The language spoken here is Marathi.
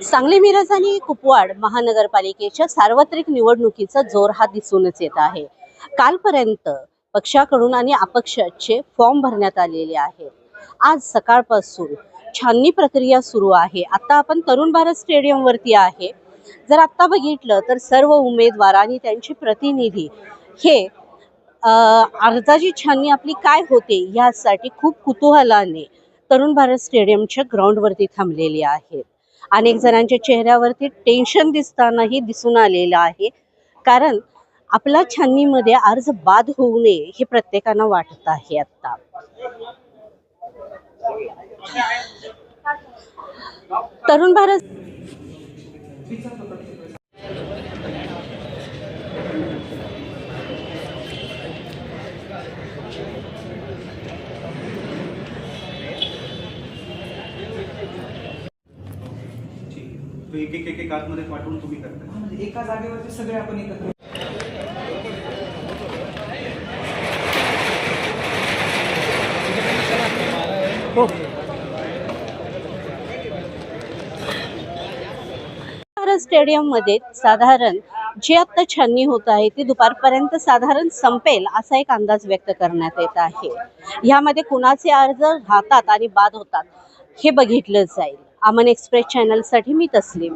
सांगली मिरज आणि कुपवाड महानगरपालिकेच्या सार्वत्रिक निवडणुकीचा जोर हा दिसूनच येत आहे। कालपर्यंत पक्षाकडून आणि अपक्षाचे फॉर्म भरण्यात आलेले आहेत। आज सकाळपासून छाननी प्रक्रिया सुरू आहे। आता आपण तरुण भारत स्टेडियम वरती आहे। जर आता बघितलं तर सर्व उमेदवार आणि त्यांचे प्रतिनिधी हे अर्जाची छाननी आपली काय होते यासाठी खूप कुतूहलाने तरुण भारत स्टेडियमच्या ग्राउंड वरती थांबलेले आहेत। अनेक जणांच्या चेहऱ्यावरती टेन्शन दिसतानाही दिसून आलेलं आहे, कारण आपला छाननीमध्ये अर्ज बाद होऊ नये हे प्रत्येकांना वाटत आहे। आता तरुण भारत एक एक एक एक आतमध्ये पाठवून तुम्ही करता म्हणजे एका जागेवरती सगळे आपण एकत्र स्टेडियम मध्ये साधारण जे आता छाननी होत आहे ती दुपारपर्यंत साधारण संपेल असा एक अंदाज व्यक्त करण्यात येत आहे। यामध्ये कुणाचे अर्ज राहतात आणि बाद होतात हे बघितलं जाईल। अमन एक्सप्रेस चॅनल साठी मी तस्लीम।